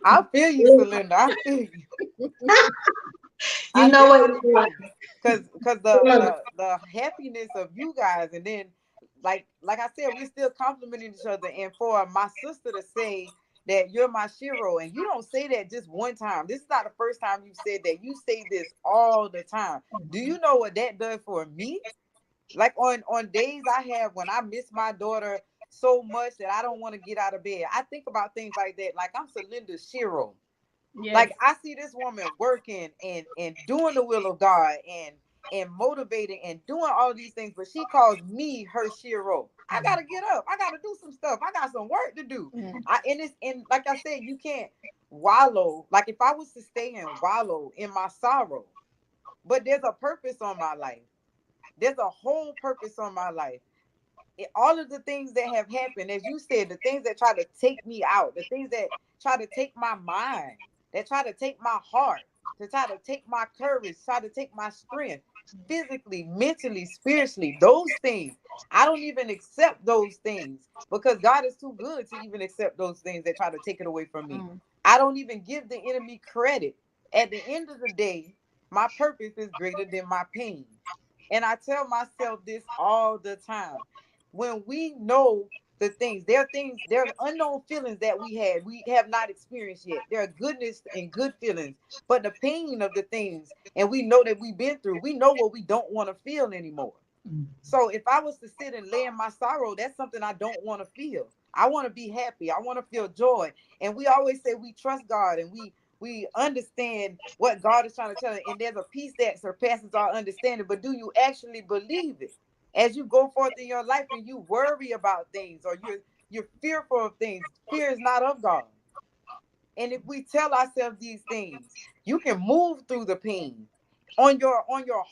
I feel you, Sylinda. I feel you. You know what? Because the happiness of you guys, and then like I said, we're still complimenting each other. And for my sister to say that you're my Shiro. And you don't say that just one time. This is not the first time you said that. You say this all the time. Do you know what that does for me? Like on days I have when I miss my daughter so much that I don't want to get out of bed, I think about things like that. Like I'm Sylinda Shiro. Yes. Like I see this woman working and doing the will of God and motivating and doing all these things, but she calls me her Shiro. I gotta get up. I gotta do some stuff. I got some work to do. And like I said, you can't wallow. Like if I was to stay and wallow in my sorrow, but there's a purpose on my life. There's a whole purpose on my life. All of the things that have happened, as you said, the things that try to take me out, the things that try to take my mind, that try to take my heart, to try to take my courage, try to take my strength, physically, mentally, spiritually, those things. I don't even accept those things because God is too good to even accept those things that try to take it away from me. I don't even give the enemy credit. At the end of the day, my purpose is greater than my pain. And I tell myself this all the time. When we know the things, there are unknown feelings that we have not experienced yet. There are goodness and good feelings, but the pain of the things, and we know that we've been through, we know what we don't want to feel anymore. So if I was to sit and lay in my sorrow, that's something I don't want to feel. I want to be happy. I want to feel joy. And we always say we trust God and we understand what God is trying to tell us. And there's a peace that surpasses our understanding. But do you actually believe it? As you go forth in your life and you worry about things or you're fearful of things, fear is not of God. And if we tell ourselves these things, you can move through the pain on your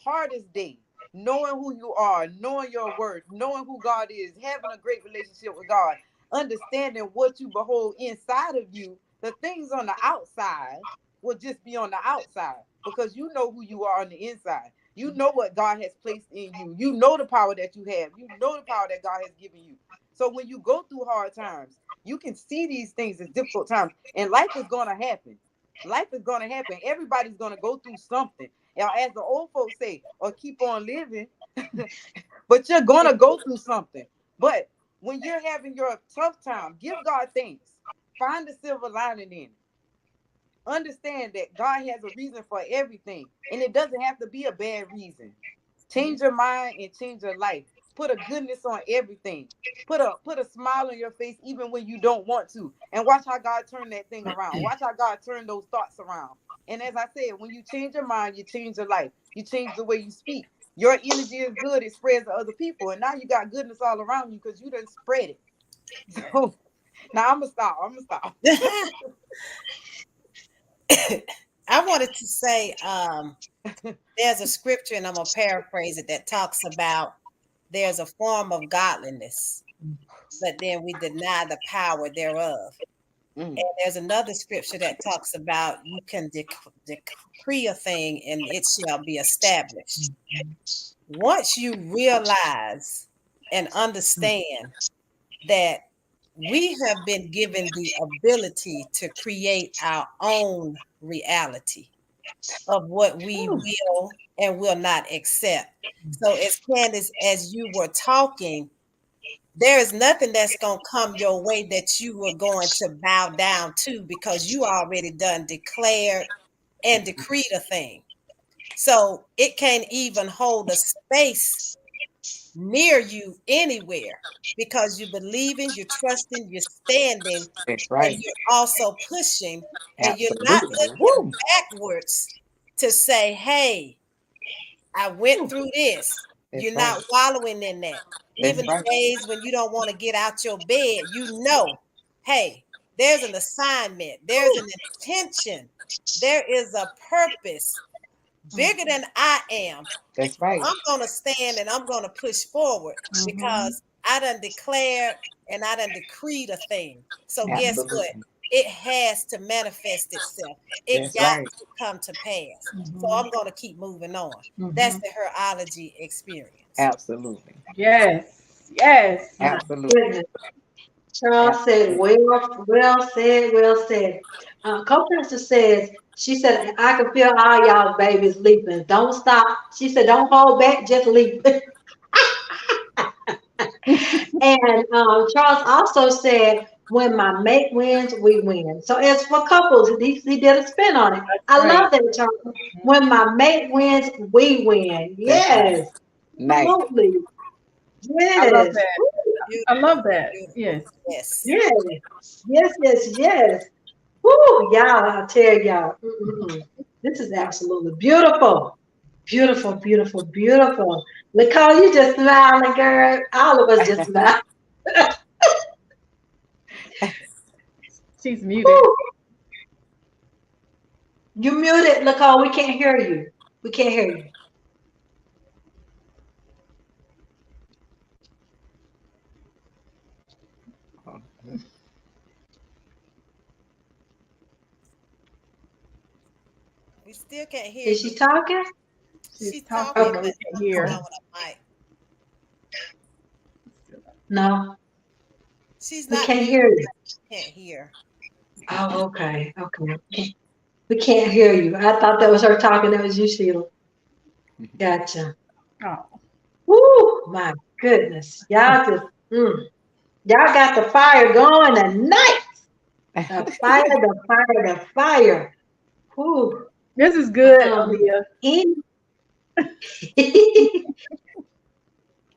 hardest day, knowing who you are, knowing your worth, knowing who God is, having a great relationship with God, understanding what you behold inside of you. The things on the outside will just be on the outside because you know who you are on the inside. You know what God has placed in you. You know the power that you have. You know the power that God has given you. So when you go through hard times, you can see these things as difficult times. And life is going to happen. Life is going to happen. Everybody's going to go through something. Now, as the old folks say, or keep on living. But you're going to go through something. But when you're having your tough time, give God thanks. Find the silver lining in it. Understand that God has a reason for everything, and it doesn't have to be a bad reason. Change your mind and change your life. Put a goodness on everything. Put a smile on your face even when you don't want to, and watch how God turn that thing around. Watch how God turn those thoughts around. And as I said, when you change your mind, you change your life. You change the way you speak. Your energy is good; it spreads to other people, and now you got goodness all around you because you done spread it. So now I'm gonna stop. I wanted to say there's a scripture, and I'm going to paraphrase it, that talks about there's a form of godliness, but then we deny the power thereof. And there's another scripture that talks about you can decree a thing and it shall be established. Once you realize and understand that we have been given the ability to create our own reality of what we will and will not accept. So as Candace, as you were talking, there is nothing that's going to come your way that you were going to bow down to because you already done declared and decreed a thing. So it can't even hold a space near you anywhere because you're believing, you're trusting, you're standing, That's right. and you're also pushing, and you're not Absolutely. looking backwards to say, hey, I went through this. That's You're right. not wallowing in that. That's Even right. the days when you don't want to get out your bed, you know, hey, there's an assignment, there's an intention, there is a purpose bigger than I am. That's right. I'm going to stand and I'm going to push forward because I done declared and I done decreed a thing. So guess what? Absolutely. It has to manifest itself. It That's got right. to come to pass. So I'm going to keep moving on. That's the HER-O-LOGY experience. Absolutely. Yes. Yes. Absolutely. Goodness. Charles said, well said, well said. Co-pastor says, she said, I can feel all y'all babies leaping. Don't stop. She said, don't hold back, just leap. And Charles also said, When my mate wins, we win. So as for couples, he did a spin on it. That's I great. love that term. When my mate wins, we win. That's nice. Yes, Nice. absolutely. I love Yes. that. I Beautiful, love that. beautiful. Yes. Yes. Yes. Yes, yes, yes. Woo, y'all, I'll tell y'all. Mm-mm-mm. This is absolutely beautiful. Beautiful, beautiful, beautiful. Nicole, you just smiling, girl. All of us just smiling. She's muted. Woo. You muted, Nicole. We can't hear you. We can't hear you. We still can't hear Is she you. talking? She's She's talking, talking, but Okay. but we can't she's hear. not Okay. with a mic. No, She's we not can't muted, hear you. but we can't hear. Oh, okay. Okay. We can't hear you. I thought that was her talking. That was you, Sheila. Gotcha. Oh, Woo, my goodness. Y'all got the fire going tonight. The fire, the fire, the fire. Woo. this is good, Um, Aaliyah. any,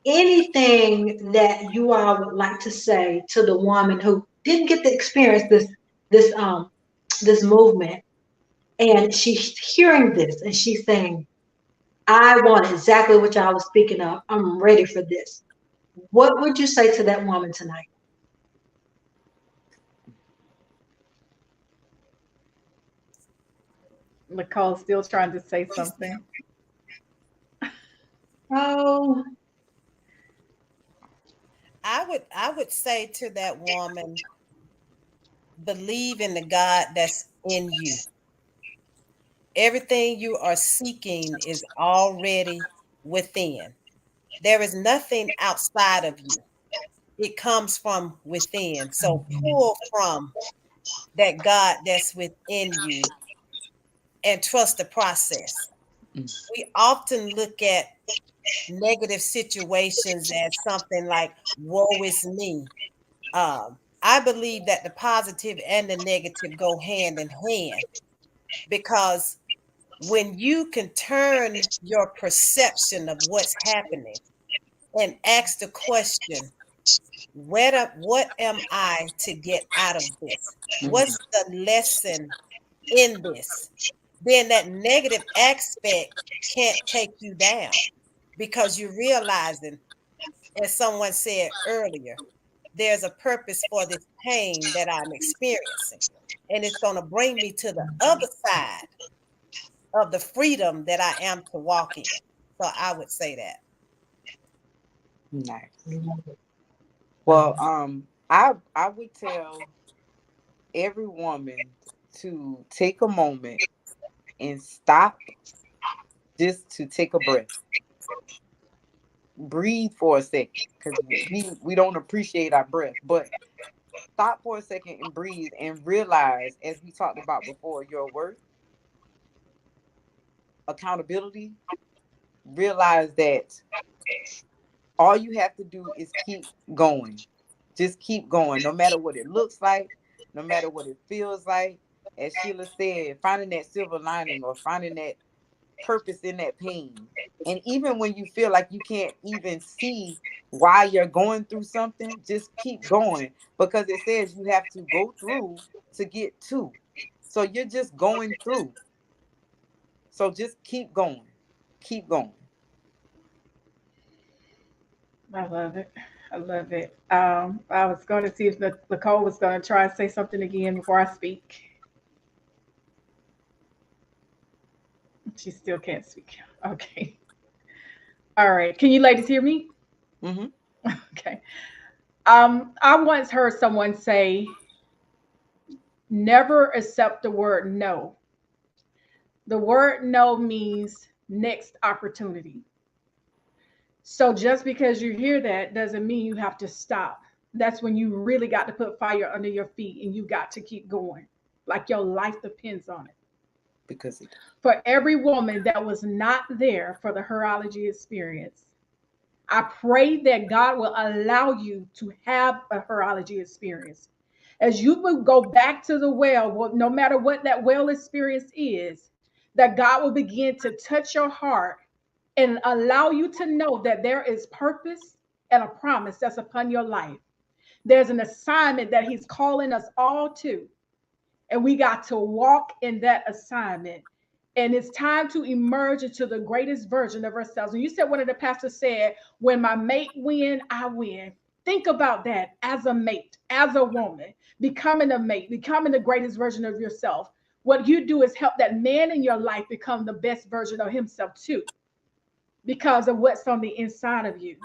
anything that you all would like to say to the woman who didn't get to experience this this movement, and she's hearing this and she's saying, I want exactly what y'all was speaking of. I'm ready for this. What would you say to that woman tonight? Nicole's still trying to say something. Oh, I would say to that woman, believe in the God that's in you. Everything you are seeking is already within. There is nothing outside of you. It comes from within. So pull from that God that's within you and trust the process. We often look at negative situations as something like, woe is me. I believe that the positive and the negative go hand in hand because when you can turn your perception of what's happening and ask the question, what am I to get out of this? What's the lesson in this? Then that negative aspect can't take you down because you're realizing, as someone said earlier, there's a purpose for this pain that I'm experiencing. And it's going to bring me to the other side of the freedom that I am to walk in. So I would say that. Nice. Well, I would tell every woman to take a moment and stop just to take a breath. Breathe for a second because we don't appreciate our breath, but stop for a second and breathe and realize, as we talked about before, your worth, accountability. Realize that all you have to do is keep going. Just keep going, no matter what it looks like, no matter what it feels like. As Sheila said, finding that silver lining or finding that purpose in that pain. And even when you feel like you can't even see why you're going through something, just keep going because it says you have to go through to get to. So you're just going through. So just keep going. Keep going. I love it. I love it. I was going to see if Nicole was going to try and say something again before I speak. She still can't speak. Okay. All right. Can you ladies hear me? Mm-hmm. Okay. I once heard someone say, never accept the word no. The word no means next opportunity. So just because you hear that doesn't mean you have to stop. That's when you really got to put fire under your feet and you got to keep going. Like your life depends on it. Because it. For every woman that was not there for the horology experience, I pray that God will allow you to have a horology experience as you will go back to the well, no matter what that well experience is, that God will begin to touch your heart and allow you to know that there is purpose and a promise that's upon your life. There's an assignment that He's calling us all to, and we got to walk in that assignment. And it's time to emerge into the greatest version of ourselves. And you said, one of the pastors said, when my mate win, I win. Think about that as a mate, as a woman, becoming a mate, becoming the greatest version of yourself. What you do is help that man in your life become the best version of himself too, because of what's on the inside of you.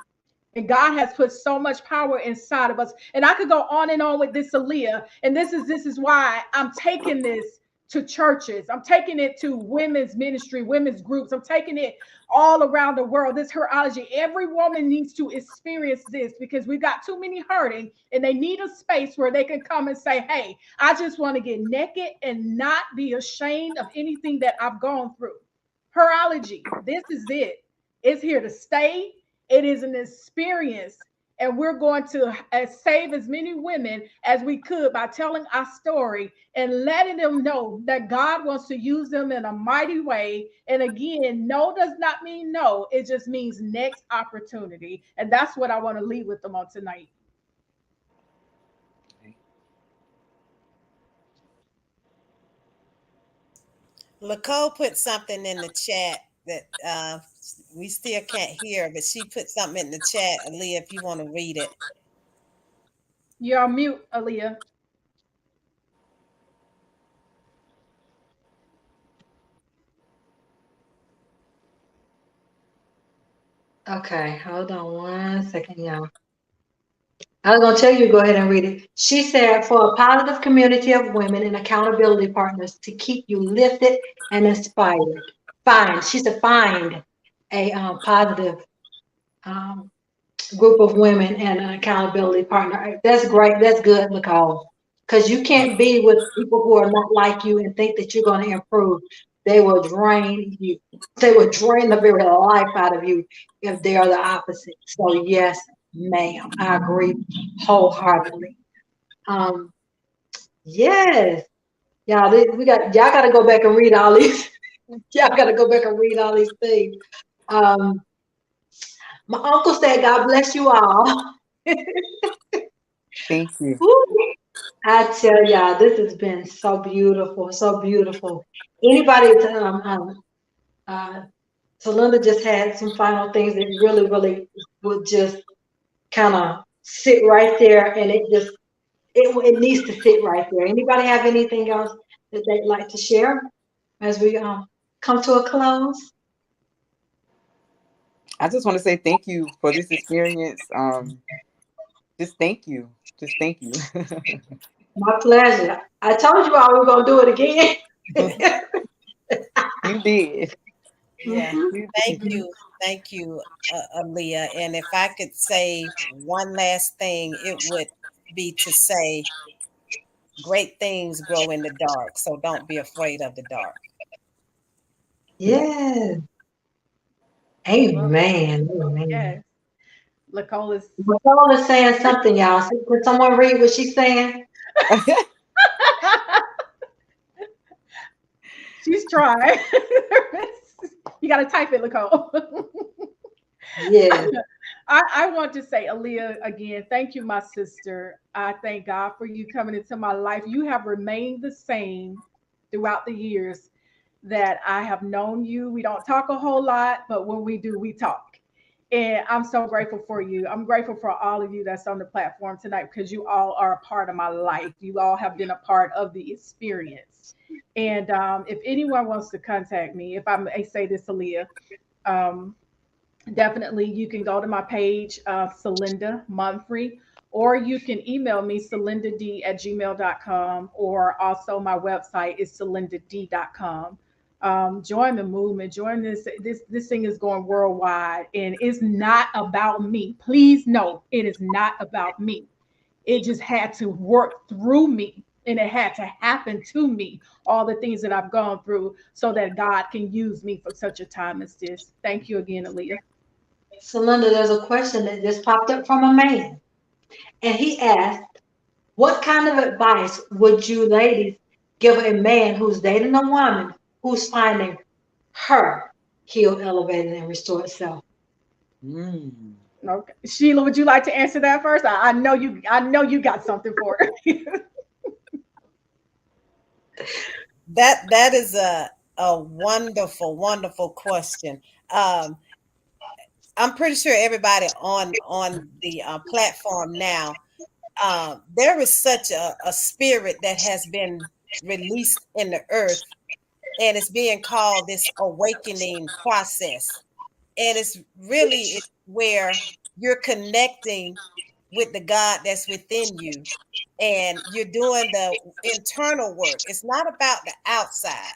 And God has put so much power inside of us. And I could go on and on with this, Aaliyah. And this is why I'm taking this to churches. I'm taking it to women's ministry, women's groups. I'm taking it all around the world. This HER-O-LOGY. Every woman needs to experience this, because we've got too many hurting, and they need a space where they can come and say, hey, I just want to get naked and not be ashamed of anything that I've gone through. HER-O-LOGY. This is it. It's here to stay. It is an experience, and we're going to save as many women as we could by telling our story and letting them know that God wants to use them in a mighty way. And again, no does not mean no. It just means next opportunity. And that's what I want to leave with them on tonight. Laclede put something in the chat that we still can't hear, but she put something in the chat. Aaliyah, if you want to read it. You're on mute, Aaliyah. Okay, hold on 1 second, y'all. I was gonna tell you, go ahead and read it. She said, for a positive community of women and accountability partners to keep you lifted and inspired. She said, find a positive group of women and an accountability partner. That's great. That's good, Nicole. Because you can't be with people who are not like you and think that you're going to improve. They will drain you. They will drain the very life out of you if they are the opposite. So yes, ma'am, I agree wholeheartedly. Yes, y'all, y'all got to go back and read all these. Y'all got to go back and read all these things. My uncle said, God bless you all. Thank you. I tell y'all, this has been so beautiful, so beautiful. Anybody, Sylinda just had some final things that really, really would just kind of sit right there, and it needs to sit right there. Anybody have anything else that they'd like to share as we come to a close? I just want to say thank you for this experience. Just thank you. Just thank you. My pleasure. I told you all we were going to do it again. You did. Yeah. Thank you, Aaliyah. And if I could say one last thing, it would be to say, great things grow in the dark, so don't be afraid of the dark. Yes. Amen. Amen. Yes. Nicole is saying something, y'all. Could someone read what she's saying? she's trying. You got to type it, Nicole. Yeah. I want to say, Aaliyah, again, thank you, my sister. I thank God for you coming into my life. You have remained the same throughout the years that I have known you. We don't talk a whole lot, but when we do, we talk. And I'm so grateful for you. I'm grateful for all of you that's on the platform tonight, because you all are a part of my life. You all have been a part of the experience. And if anyone wants to contact me, if I may say this, Aaliyah, definitely you can go to my page, Sylinda Monfrey, or you can email me, SylindaD@gmail.com, or also my website is SylindaD.com. Join the movement. Join this. This thing is going worldwide, and it's not about me. Please know, it is not about me. It just had to work through me, and it had to happen to me. All the things that I've gone through, so that God can use me for such a time as this. Thank you again, Aaliyah. Sylinda, there's a question that just popped up from a man, and he asked, What kind of advice would you ladies give a man who's dating a woman who's finding her healed, elevated, and restored self? Mm. Okay. Sheila, would you like to answer that first? I know you. I know you got something for it. That is a wonderful question. Um, I'm pretty sure everybody on the platform now, there is such a spirit that has been released in the earth, and it's being called this awakening process. And it's really where you're connecting with the God that's within you, and you're doing the internal work. It's not about the outside,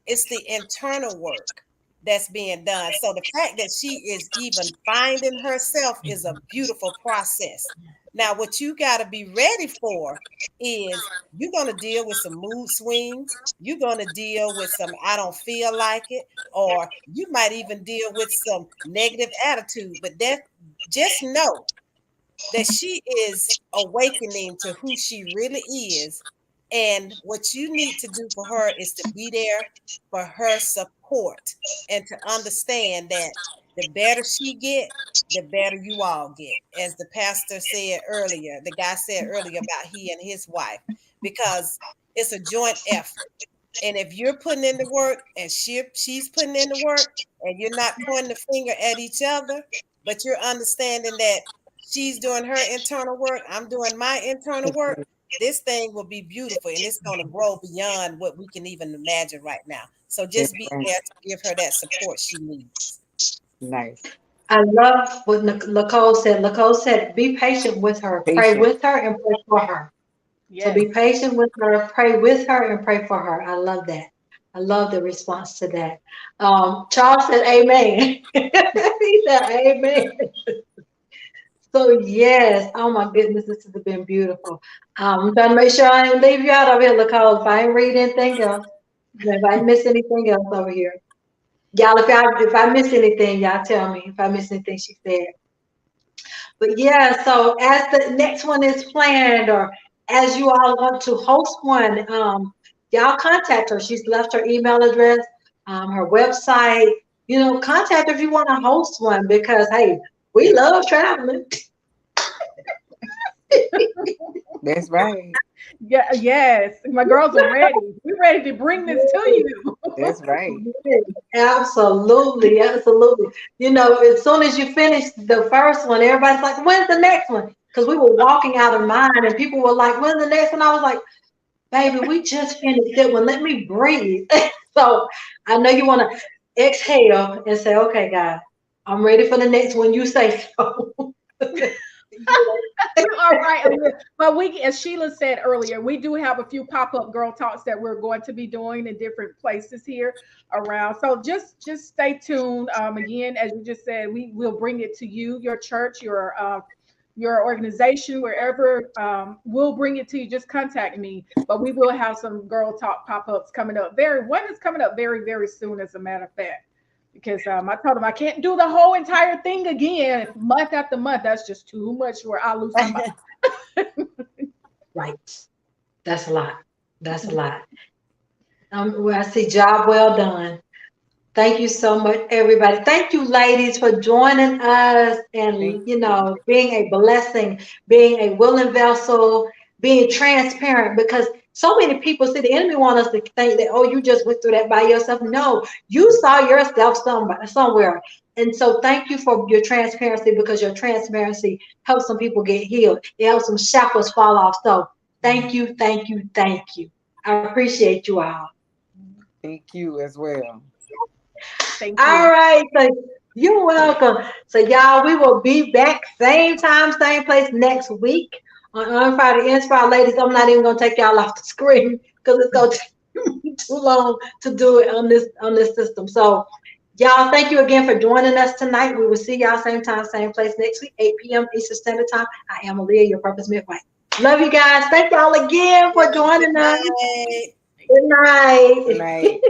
it's the internal work that's being done. So the fact that she is even finding herself is a beautiful process. Now, what you got to be ready for is you're going to deal with some mood swings. You're going to deal with some I don't feel like it, or you might even deal with some negative attitude. But that, just know that she is awakening to who she really is. And what you need to do for her is to be there for her support and to understand that the better she get, the better you all get. As the pastor said earlier, the guy said earlier about he and his wife, because it's a joint effort. And if you're putting in the work and she's putting in the work, and you're not pointing the finger at each other, but you're understanding that she's doing her internal work, I'm doing my internal work, this thing will be beautiful, and it's going to grow beyond what we can even imagine right now. So just be there to give her that support she needs. Nice. I love what Lacole said. Lacole said, be patient with her, pray Patient. with her, and pray for her. So Yes. be patient with her, pray with her, and pray for her. I love that. I love the response to that. Charles said, amen. He said, amen. So yes, oh my goodness, this has been beautiful. I'm trying to make sure I ain't leave you out of here, Lacole. If I ain't read anything else, if I miss anything else over here. Y'all, if I miss anything, y'all tell me if I miss anything she said. But yeah, so as the next one is planned, or as you all want to host one, y'all contact her. She's left her email address, her website. Contact her if you want to host one, because hey, we love traveling. That's right. Yeah. Yes. My girls are ready. We're ready to bring this to you. That's right. Absolutely, absolutely. As soon as you finish the first one, everybody's like, when's the next one? Because we were walking out of mine and people were like, when's the next one? I was like, baby, we just finished that one. Let me breathe. So I know you want to exhale and say, okay, God, I'm ready for the next one. You say so. You are right. But as Sheila said earlier, we do have a few pop-up girl talks that we're going to be doing in different places here around. So just stay tuned. Again, as you just said, we will bring it to you, your church, your organization, wherever. We'll bring it to you. Just contact me. But we will have some girl talk pop-ups coming up. One is coming up very, very soon, as a matter of fact. Because I told him I can't do the whole entire thing again month after month. That's just too much where I lose somebody. Right. That's a lot. That's a lot. I see job well done. Thank you so much, everybody. Thank you, ladies, for joining us and, Thank you. being a blessing, being a willing vessel, being transparent, because so many people see the enemy want us to think that, oh, you just went through that by yourself. No, you saw yourself somewhere. And so thank you for your transparency, because your transparency helps some people get healed. It helps some shackles fall off. So thank you, thank you, thank you. I appreciate you all. Thank you as well. Thank All you. right, so you're welcome. So y'all, we will be back same time, same place next week on Friday Inspire. Ladies, I'm not even gonna take y'all off the screen because it's gonna take me too long to do it on this system. So y'all, thank you again for joining us tonight. We will see y'all same time, same place next week, 8 p.m. Eastern Standard Time. I am Aaliyah, your purpose midwife. Love you guys. Thank y'all again for joining Good us. night. Good night. Good night.